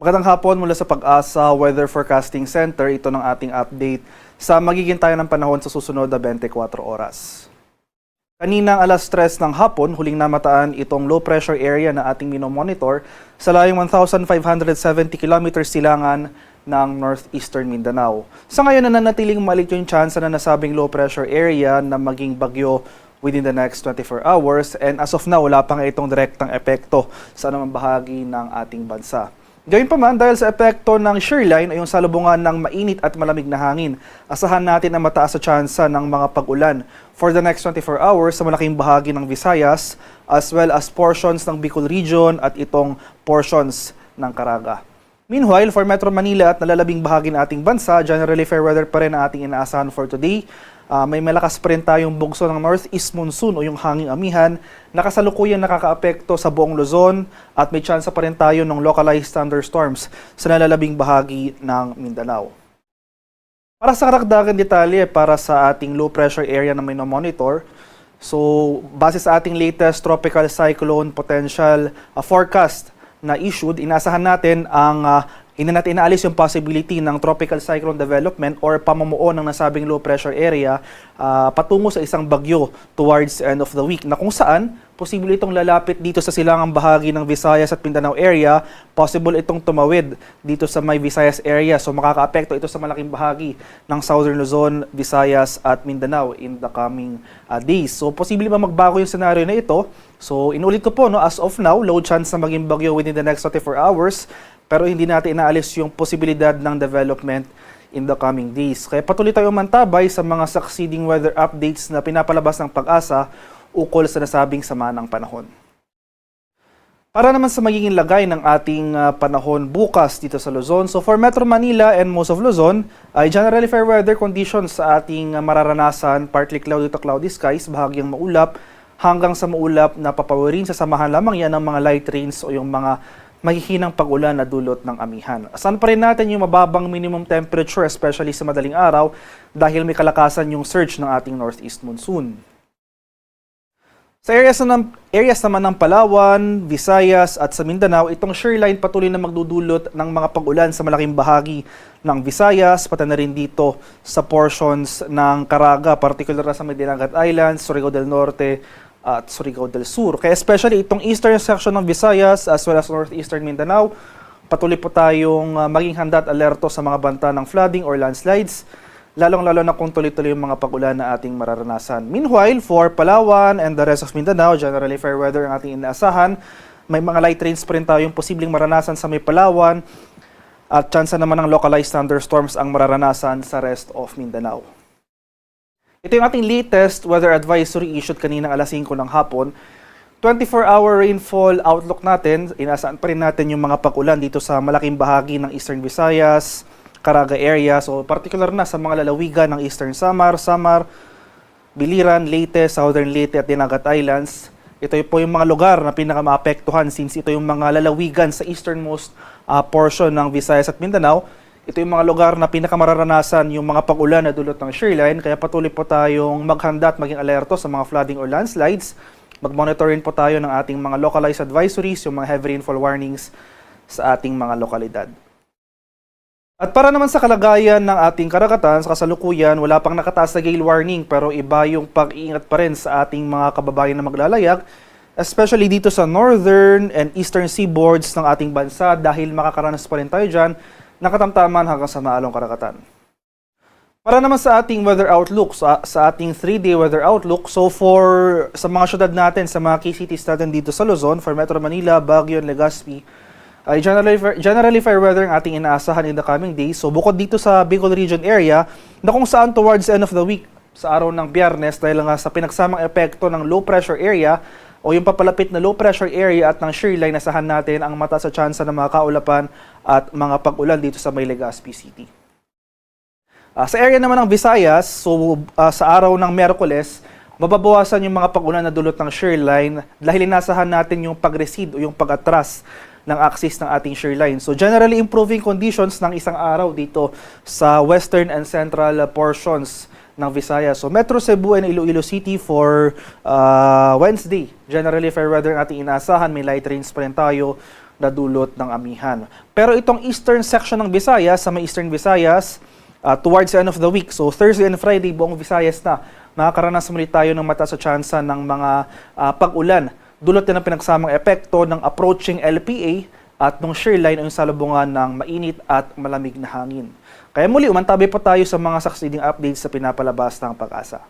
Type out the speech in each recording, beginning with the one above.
Magandang hapon mula sa Pag-asa Weather Forecasting Center. Ito ng ating update sa magiging tayo ng panahon sa susunod na 24 oras. Kaninang alas 3 ng hapon, huling namataan itong low pressure area na ating minomonitor sa layong 1,570 km silangan ng northeastern Mindanao. Sa ngayon, nananatiling maliit yung chance na nasabing low pressure area na maging bagyo within the next 24 hours, and as of now, wala pa nga itong direktang epekto sa anumang bahagi ng ating bansa. Gayun pa man, dahil sa epekto ng shearline ay yung salubungan ng mainit at malamig na hangin, asahan natin ang mataas sa tsansa ng mga pag-ulan for the next 24 hours sa malaking bahagi ng Visayas as well as portions ng Bicol Region at itong portions ng Caraga. Meanwhile, for Metro Manila at nalalabing bahagi ng ating bansa, generally fair weather pa rin ang ating inaasahan for today. May malakas pa rin tayong bugso ng northeast monsoon o yung hanging amihan na kasalukuyang nakakaapekto sa buong Luzon at may tsansa pa rin tayo ng localized thunderstorms sa nalalabing bahagi ng Mindanao. Para sa karagdagang detalye para sa ating low pressure area na minomonitor, so base sa ating latest tropical cyclone potential forecast na issued, inasahan natin ang hindi natin inaalis yung possibility ng tropical cyclone development or pamumuo ng nasabing low pressure area patungo sa isang bagyo towards the end of the week na kung saan posible itong lalapit dito sa silangang bahagi ng Visayas at Mindanao area, possible itong tumawid dito sa may Visayas area. So makakaapekto ito sa malaking bahagi ng Southern Luzon, Visayas at Mindanao in the coming days. So posible ba magbago yung scenario na ito? So inulit ko po, no, as of now, low chance na maging bagyo within the next 24 hours. Pero hindi natin inaalis yung posibilidad ng development in the coming days. Kaya patuloy tayong mantabay sa mga succeeding weather updates na pinapalabas ng Pag-asa ukol sa nasabing sama ng panahon. Para naman sa magiging lagay ng ating panahon bukas dito sa Luzon, so for Metro Manila and most of Luzon, ay generally fair weather conditions sa ating mararanasan, partly cloudy to cloudy skies, bahagyang maulap, hanggang sa maulap na papawirin, sasamahan lamang yan ng mga light rains o yung mga mahihinang pag-ulan na dulot ng amihan. Asahan pa rin natin yung mababang minimum temperature, especially sa madaling araw, dahil may kalakasan yung surge ng ating northeast monsoon. Sa areas naman ng Palawan, Visayas at sa Mindanao, itong shearline patuloy na magdudulot ng mga pag-ulan sa malaking bahagi ng Visayas, pati na rin dito sa portions ng Caraga, particular na sa Medinagat Islands, Surigao del Norte, at Surigao del Sur. Kaya especially itong eastern section ng Visayas as well as northeastern Mindanao, patuloy po tayong maging handa at alerto sa mga banta ng flooding or landslides, lalong-lalo na kung tuloy-tuloy yung mga pag-ulan na ating mararanasan. Meanwhile, for Palawan and the rest of Mindanao, generally fair weather ang ating inaasahan. May mga light rains pa rin tayong posibleng maranasan sa may Palawan at tsansa naman ng localized thunderstorms ang mararanasan sa rest of Mindanao. Ito yung ating latest weather advisory issued kaninang alas 5 ng hapon. 24-hour rainfall outlook natin, inasaan pa rin natin yung mga pag-ulan dito sa malaking bahagi ng Eastern Visayas, Caraga area. So particular na sa mga lalawigan ng Eastern Samar, Biliran, Leyte, Southern Leyte at Dinagat Islands. Ito po yung mga lugar na pinakamaapektuhan since ito yung mga lalawigan sa easternmost portion ng Visayas at Mindanao. Ito yung mga lugar na pinakamararanasan yung mga pag-ulan na dulot ng shearline, kaya patuloy po tayong maghanda at maging alerto sa mga flooding or landslides. Mag-monitor rin po tayo ng ating mga localized advisories, yung mga heavy rainfall warnings sa ating mga lokalidad. At para naman sa kalagayan ng ating karagatan, sa kasalukuyan, wala pang nakataas na gale warning pero iba yung pag-iingat pa rin sa ating mga kababayan na maglalayag, especially dito sa northern and eastern seaboards ng ating bansa dahil makakaranas pa rin tayo dyan nakatamtaman hanggang sa maalong karagatan. Para naman sa ating weather outlook, sa ating 3-day weather outlook, so sa mga syudad natin, sa mga key cities natin dito sa Luzon, for Metro Manila, Baguio, Legazpi, ay generally fair weather ang ating inaasahan in the coming days. So bukod dito sa Bicol Region area, na kung saan towards the end of the week, sa araw ng Biyernes, dahil nga sa pinagsamang epekto ng low pressure area, o yung papalapit na low pressure area at ng shearline, nasahan natin ang mataas sa tsansa ng mga kaulapan at mga pag-ulan dito sa may Legazpi City. Sa area naman ng Visayas, so sa araw ng Miyerkules, mababawasan yung mga pag-ulan na dulot ng shearline dahil inasahan natin yung pag-recede o yung pag-atras ng axis ng ating shearline. So generally improving conditions ng isang araw dito sa western and central portions ng Visayas. So Metro Cebu and Iloilo City for Wednesday. Generally fair weather ang ating inaasahan. May light rains pa rin tayo na dulot ng amihan. Pero itong eastern section ng Visayas, sa may eastern Visayas, towards the end of the week, so Thursday and Friday, buong Visayas na, makakaranas muli tayo ng mataas sa tsansa ng mga pag-ulan. Dulot din ang pinagsamang epekto ng approaching LPA at ng shear line o yung salubungan ng mainit at malamig na hangin. Kaya muli, umantabi po tayo sa mga succeeding updates sa pinapalabas ng Pag-asa.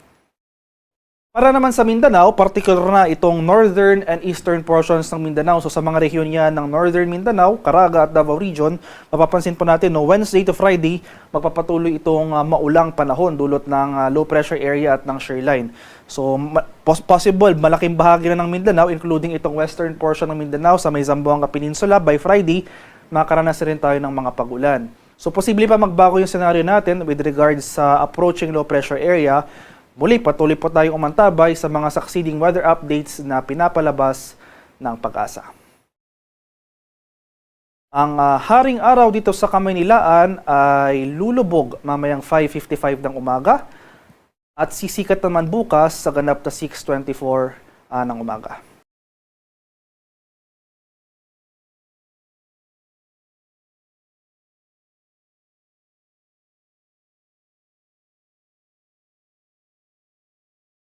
Para naman sa Mindanao, particular na itong northern and eastern portions ng Mindanao. So sa mga rehiyon yan ng northern Mindanao, Caraga at Davao Region, mapapansin po natin no, Wednesday to Friday, magpapatuloy itong maulang panahon dulot ng low pressure area at ng shear line. So possible, malaking bahagi na ng Mindanao, including itong western portion ng Mindanao sa may Zamboanga Peninsula, by Friday, makakaranas rin tayo ng mga pag-ulan. So posible pa magbago yung scenario natin with regards sa approaching low pressure area. Muli, patuloy po tayong umantabay sa mga succeeding weather updates na pinapalabas ng Pag-asa. Ang haring araw dito sa Kamaynilaan ay lulubog mamayang 5:55 ng umaga at sisikat naman bukas sa ganap na 6:24 ng umaga.